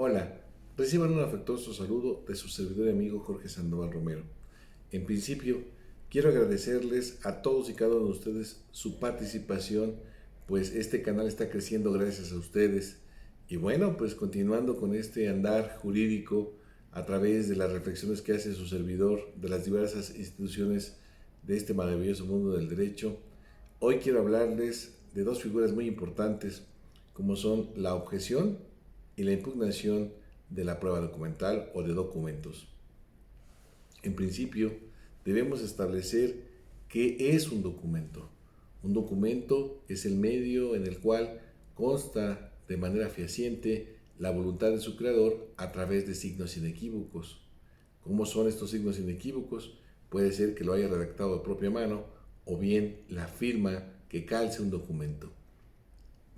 Hola, reciban un afectuoso saludo de su servidor y amigo Jorge Sandoval Romero. En principio, quiero agradecerles a todos y cada uno de ustedes su participación, pues este canal está creciendo gracias a ustedes. Y bueno, pues continuando con este andar jurídico a través de las reflexiones que hace su servidor de las diversas instituciones de este maravilloso mundo del derecho, hoy quiero hablarles de dos figuras muy importantes, como son la objeción y la impugnación de la prueba documental o de documentos. En principio, debemos establecer qué es un documento. Un documento es el medio en el cual consta de manera fehaciente la voluntad de su creador a través de signos inequívocos. ¿Cómo son estos signos inequívocos? Puede ser que lo haya redactado de propia mano o bien la firma que calce un documento.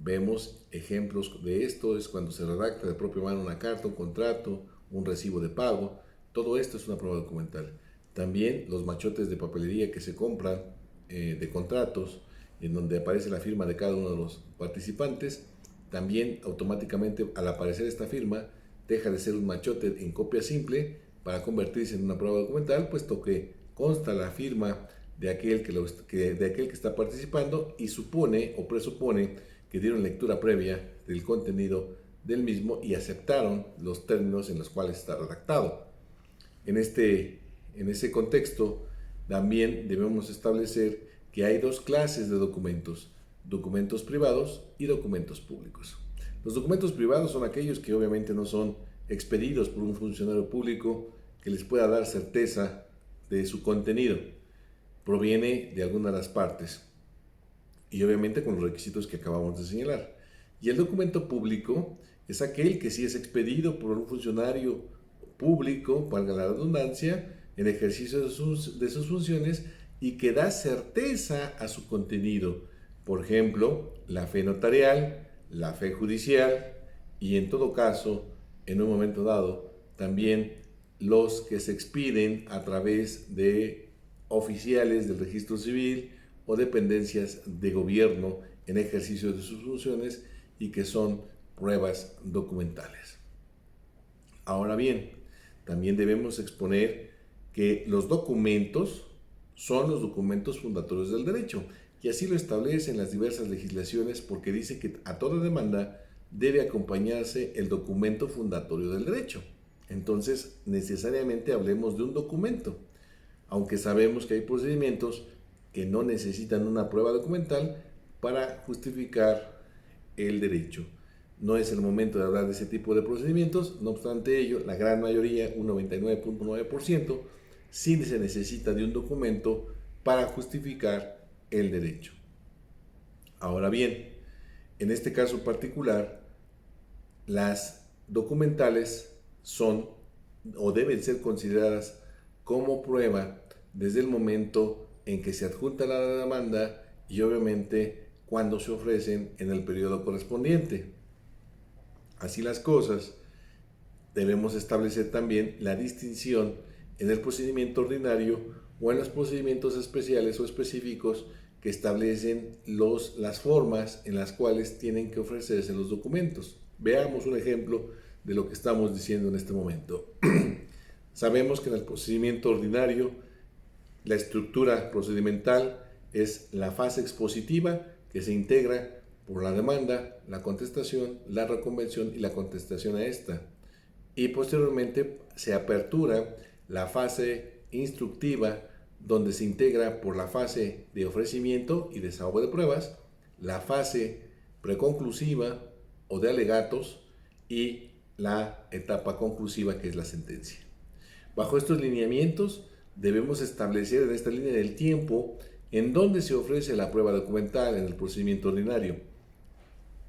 Vemos ejemplos de esto, es cuando se redacta de propia mano una carta, un contrato, un recibo de pago. Todo esto es una prueba documental. También los machotes de papelería que se compran de contratos, en donde aparece la firma de cada uno de los participantes, también automáticamente al aparecer esta firma deja de ser un machote en copia simple para convertirse en una prueba documental, puesto que consta la firma de aquel que está participando y supone o presupone que dieron lectura previa del contenido del mismo y aceptaron los términos en los cuales está redactado. En ese contexto, también debemos establecer que hay dos clases de documentos: documentos privados y documentos públicos. Los documentos privados son aquellos que obviamente no son expedidos por un funcionario público que les pueda dar certeza de su contenido. Proviene de alguna de las partes y obviamente con los requisitos que acabamos de señalar. Y el documento público es aquel que sí es expedido por un funcionario público, valga la redundancia, en ejercicio de sus funciones y que da certeza a su contenido. Por ejemplo, la fe notarial, la fe judicial y en todo caso, en un momento dado, también los que se expiden a través de oficiales del registro civil o dependencias de gobierno en ejercicio de sus funciones y que son pruebas documentales. Ahora bien, también debemos exponer que los documentos son los documentos fundatorios del derecho, y así lo establecen las diversas legislaciones, porque dice que a toda demanda debe acompañarse el documento fundatorio del derecho. Entonces, necesariamente hablemos de un documento, aunque sabemos que hay procedimientos que no necesitan una prueba documental para justificar el derecho. No es el momento de hablar de ese tipo de procedimientos, no obstante ello, la gran mayoría, un 99.9%, sí se necesita de un documento para justificar el derecho. Ahora bien, en este caso particular, las documentales son o deben ser consideradas como prueba desde el momento en que se adjunta la demanda y obviamente cuando se ofrecen en el periodo correspondiente. Así las cosas, debemos establecer también la distinción en el procedimiento ordinario o en los procedimientos especiales o específicos que establecen las formas en las cuales tienen que ofrecerse los documentos. Veamos un ejemplo de lo que estamos diciendo en este momento. Sabemos que en el procedimiento ordinario la estructura procedimental es la fase expositiva, que se integra por la demanda, la contestación, la reconvención y la contestación a esta. Y posteriormente se apertura la fase instructiva, donde se integra por la fase de ofrecimiento y desahogo de pruebas, la fase preconclusiva o de alegatos y la etapa conclusiva, que es la sentencia. Bajo estos lineamientos debemos establecer en esta línea del tiempo en dónde se ofrece la prueba documental en el procedimiento ordinario.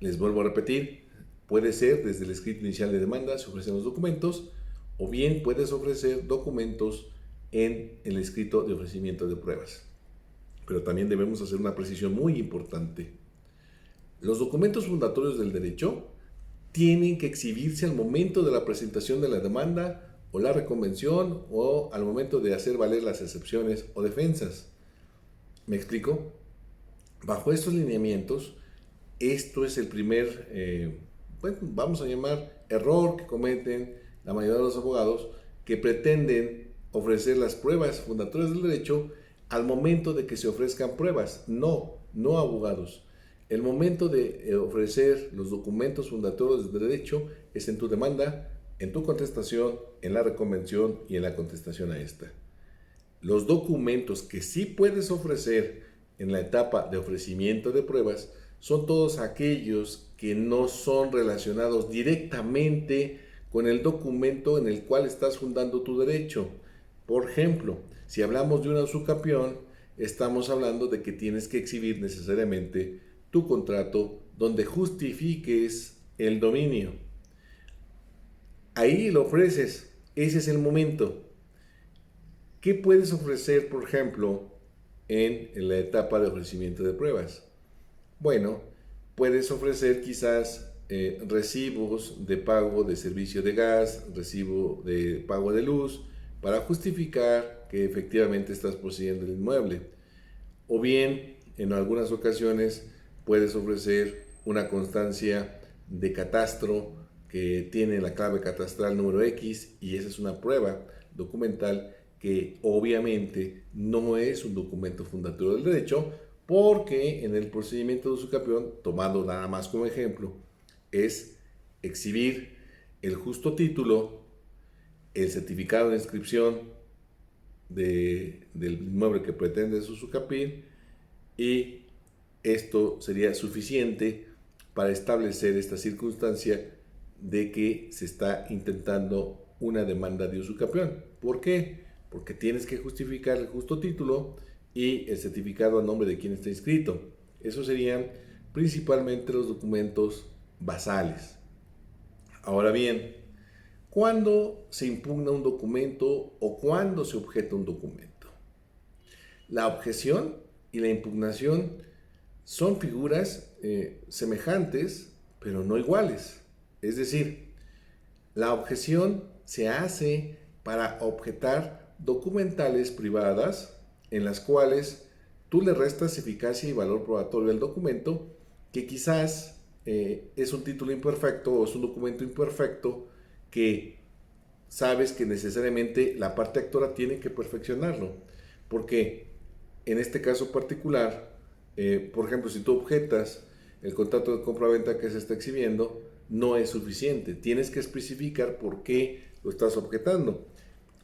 Les vuelvo a repetir, puede ser desde el escrito inicial de demanda, se ofrecen los documentos, o bien puedes ofrecer documentos en el escrito de ofrecimiento de pruebas. Pero también debemos hacer una precisión muy importante. Los documentos fundatorios del derecho tienen que exhibirse al momento de la presentación de la demanda o la reconvención o al momento de hacer valer las excepciones o defensas. ¿Me explico? Bajo estos lineamientos, esto es el primer bueno, vamos a llamar error que cometen la mayoría de los abogados que pretenden ofrecer las pruebas fundatorias del derecho al momento de que se ofrezcan pruebas. No abogados. El momento de ofrecer los documentos fundatorios del derecho es en tu demanda, en tu contestación, en la reconvención y en la contestación a esta. Los documentos que sí puedes ofrecer en la etapa de ofrecimiento de pruebas son todos aquellos que no son relacionados directamente con el documento en el cual estás fundando tu derecho. Por ejemplo, si hablamos de una usucapión, estamos hablando de que tienes que exhibir necesariamente tu contrato donde justifiques el dominio. Ahí lo ofreces, ese es el momento. ¿Qué puedes ofrecer, por ejemplo, en la etapa de ofrecimiento de pruebas? Bueno, puedes ofrecer quizás recibos de pago de servicio de gas, recibo de pago de luz, para justificar que efectivamente estás poseyendo el inmueble. O bien, en algunas ocasiones, puedes ofrecer una constancia de catastro que tiene la clave catastral número X y esa es una prueba documental que obviamente no es un documento fundatorio del derecho, porque en el procedimiento de usucapión, tomando nada más como ejemplo, es exhibir el justo título, el certificado de inscripción del inmueble que pretendes usucapir, y esto sería suficiente para establecer esta circunstancia de que se está intentando una demanda de usucapión. ¿Por qué? Porque tienes que justificar el justo título y el certificado a nombre de quien está inscrito. Esos serían principalmente los documentos basales. Ahora bien, ¿cuándo se impugna un documento o cuándo se objeta un documento? La objeción y la impugnación son figuras semejantes, pero no iguales. Es decir, la objeción se hace para objetar documentales privadas en las cuales tú le restas eficacia y valor probatorio al documento, que quizás es un título imperfecto o es un documento imperfecto que sabes que necesariamente la parte actora tiene que perfeccionarlo, porque en este caso particular, por ejemplo, si tú objetas el contrato de compra-venta que se está exhibiendo, no es suficiente, tienes que especificar por qué lo estás objetando.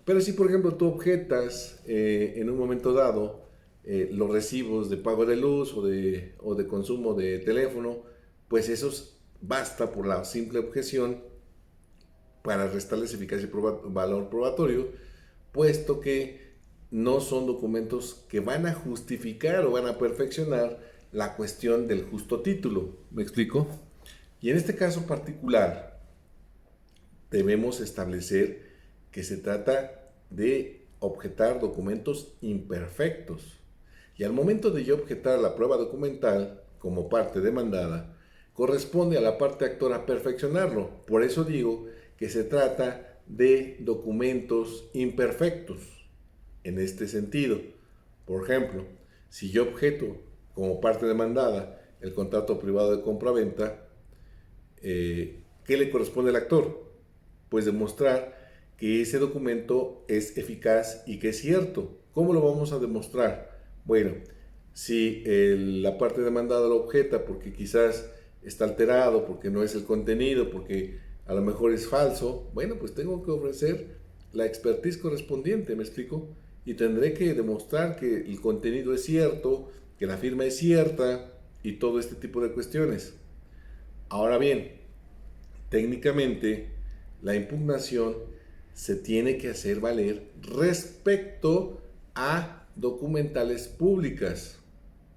Pero si, por ejemplo, tú objetas en un momento dado los recibos de pago de luz o de consumo de teléfono, pues eso basta por la simple objeción para restarles eficacia y valor probatorio, puesto que no son documentos que van a justificar o van a perfeccionar la cuestión del justo título. ¿Me explico? Y en este caso particular, debemos establecer que se trata de objetar documentos imperfectos. Y al momento de yo objetar la prueba documental como parte demandada, corresponde a la parte actora perfeccionarlo. Por eso digo que se trata de documentos imperfectos en este sentido. Por ejemplo, si yo objeto como parte demandada el contrato privado de compra-venta, ¿qué le corresponde al actor? Pues demostrar que ese documento es eficaz y que es cierto. ¿Cómo lo vamos a demostrar? Bueno, si la parte demandada lo objeta porque quizás está alterado, porque no es el contenido, porque a lo mejor es falso, bueno, pues tengo que ofrecer la expertise correspondiente, ¿me explico? Y tendré que demostrar que el contenido es cierto, que la firma es cierta y todo este tipo de cuestiones. Ahora bien, técnicamente la impugnación se tiene que hacer valer respecto a documentales públicas,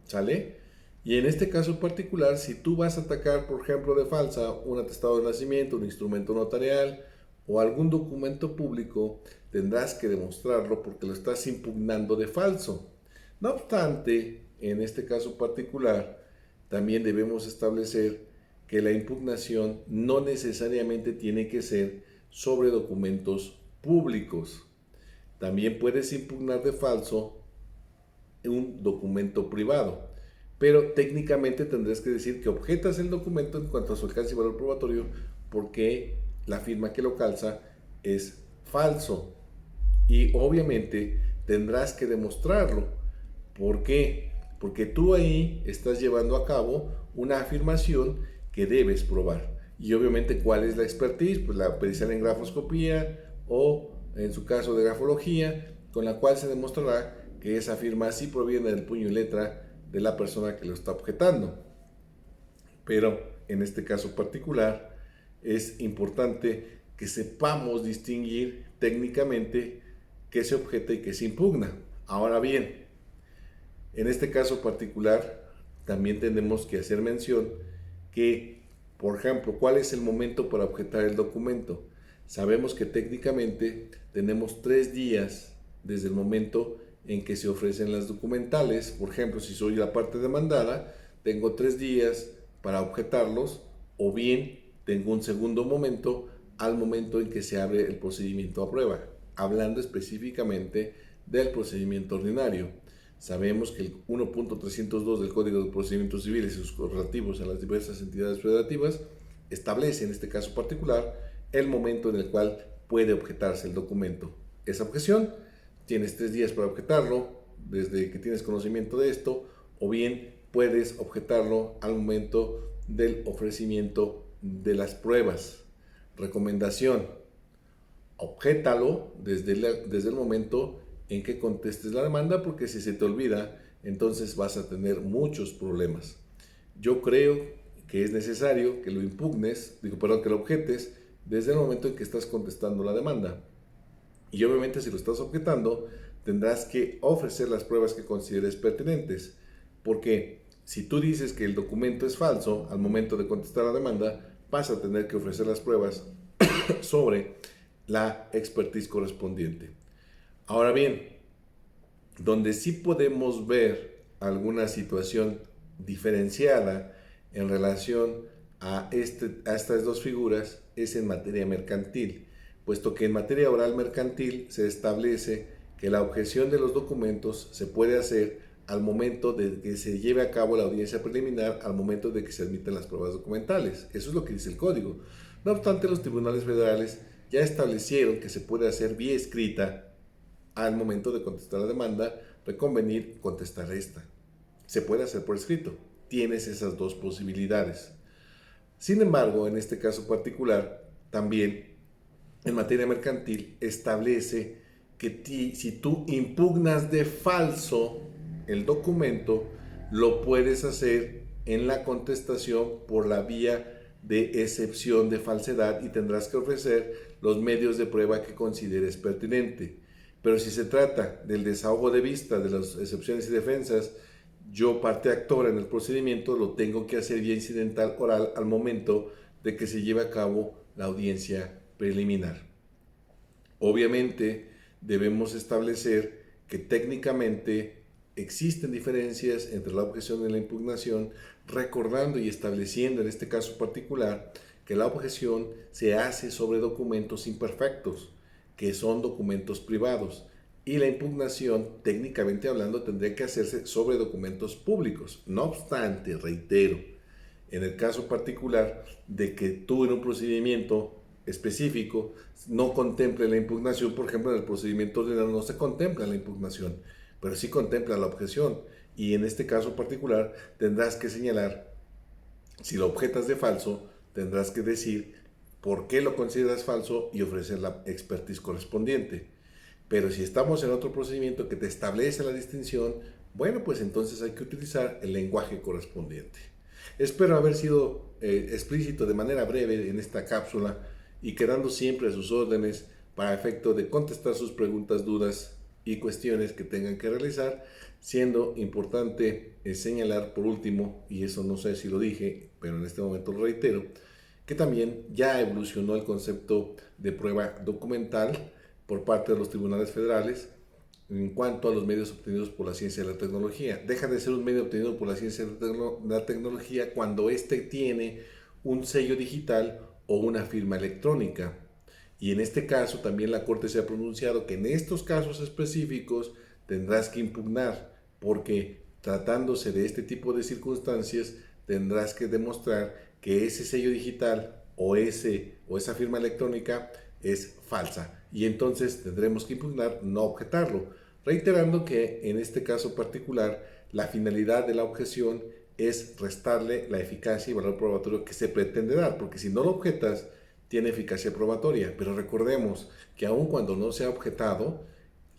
¿sale? Y en este caso particular, si tú vas a atacar, por ejemplo, de falsa un atestado de nacimiento, un instrumento notarial o algún documento público, tendrás que demostrarlo porque lo estás impugnando de falso. No obstante, en este caso particular, también debemos establecer que la impugnación no necesariamente tiene que ser sobre documentos públicos. También puedes impugnar de falso un documento privado. pero técnicamente tendrás que decir que objetas el documento en cuanto a su alcance y valor probatorio porque la firma que lo calza es falso. Y obviamente tendrás que demostrarlo. ¿Por qué? Porque tú ahí estás llevando a cabo una afirmación que debes probar. Y obviamente, ¿cuál es la expertise? Pues la pericial en grafoscopía o, en su caso, de grafología, con la cual se demostrará que esa firma sí proviene del puño y letra de la persona que lo está objetando. Pero en este caso particular es importante que sepamos distinguir técnicamente qué se objeta y qué se impugna. Ahora bien, en este caso particular también tenemos que hacer mención que, por ejemplo, ¿cuál es el momento para objetar el documento? Sabemos que técnicamente tenemos 3 días desde el momento en que se ofrecen las documentales. Por ejemplo, si soy la parte demandada, tengo 3 días para objetarlos, o bien tengo un segundo momento al momento en que se abre el procedimiento a prueba, hablando específicamente del procedimiento ordinario. Sabemos que el 1.302 del Código de Procedimientos Civiles y sus correlativos a las diversas entidades federativas establece en este caso particular el momento en el cual puede objetarse el documento. Esa objeción, tienes 3 días para objetarlo desde que tienes conocimiento de esto, o bien puedes objetarlo al momento del ofrecimiento de las pruebas. Recomendación: objetalo desde el momento en que contestes la demanda, porque si se te olvida, entonces vas a tener muchos problemas. Yo creo que es necesario que lo impugnes, que lo objetes desde el momento en que estás contestando la demanda. Y obviamente, si lo estás objetando, tendrás que ofrecer las pruebas que consideres pertinentes, porque si tú dices que el documento es falso al momento de contestar la demanda, vas a tener que ofrecer las pruebas sobre la expertise correspondiente. Ahora bien, donde sí podemos ver alguna situación diferenciada en relación a estas dos figuras es en materia mercantil, puesto que en materia oral mercantil se establece que la objeción de los documentos se puede hacer al momento de que se lleve a cabo la audiencia preliminar, al momento de que se admiten las pruebas documentales. Eso es lo que dice el código. No obstante, los tribunales federales ya establecieron que se puede hacer vía escrita al momento de contestar la demanda, reconvenir contestar esta. Se puede hacer por escrito. Tienes esas dos posibilidades. Sin embargo, en este caso particular, también en materia mercantil establece que si tú impugnas de falso el documento, lo puedes hacer en la contestación por la vía de excepción de falsedad y tendrás que ofrecer los medios de prueba que consideres pertinente. Pero si se trata del desahogo de vista de las excepciones y defensas, yo, parte actora en el procedimiento, lo tengo que hacer vía incidental oral al momento de que se lleve a cabo la audiencia preliminar. Obviamente, debemos establecer que técnicamente existen diferencias entre la objeción y la impugnación, recordando y estableciendo en este caso particular que la objeción se hace sobre documentos imperfectos, que son documentos privados, y la impugnación, técnicamente hablando, tendría que hacerse sobre documentos públicos. No obstante, reitero, en el caso particular de que tú en un procedimiento específico no contemple la impugnación, por ejemplo, en el procedimiento ordinario no se contempla la impugnación, pero sí contempla la objeción, y en este caso particular tendrás que señalar, si lo objetas de falso, tendrás que decir por qué lo consideras falso y ofrecer la expertise correspondiente. Pero si estamos en otro procedimiento que te establece la distinción, bueno, pues entonces hay que utilizar el lenguaje correspondiente. Espero haber sido explícito de manera breve en esta cápsula y quedando siempre a sus órdenes para efecto de contestar sus preguntas, dudas y cuestiones que tengan que realizar, siendo importante señalar por último, y eso no sé si lo dije, pero en este momento lo reitero, que también ya evolucionó el concepto de prueba documental por parte de los tribunales federales en cuanto a los medios obtenidos por la ciencia y la tecnología. Deja de ser un medio obtenido por la ciencia y la tecnología cuando éste tiene un sello digital o una firma electrónica. Y en este caso también la Corte se ha pronunciado que en estos casos específicos tendrás que impugnar, porque tratándose de este tipo de circunstancias, tendrás que demostrar que ese sello digital o esa firma electrónica es falsa, y entonces tendremos que impugnar, no objetarlo, reiterando que en este caso particular la finalidad de la objeción es restarle la eficacia y valor probatorio que se pretende dar, porque si no lo objetas tiene eficacia probatoria, pero recordemos que aun cuando no se ha objetado,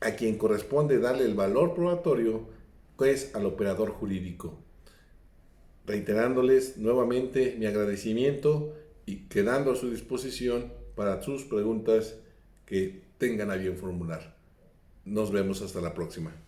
a quien corresponde darle el valor probatorio es al operador jurídico. Reiterándoles nuevamente mi agradecimiento y quedando a su disposición para sus preguntas que tengan a bien formular. Nos vemos hasta la próxima.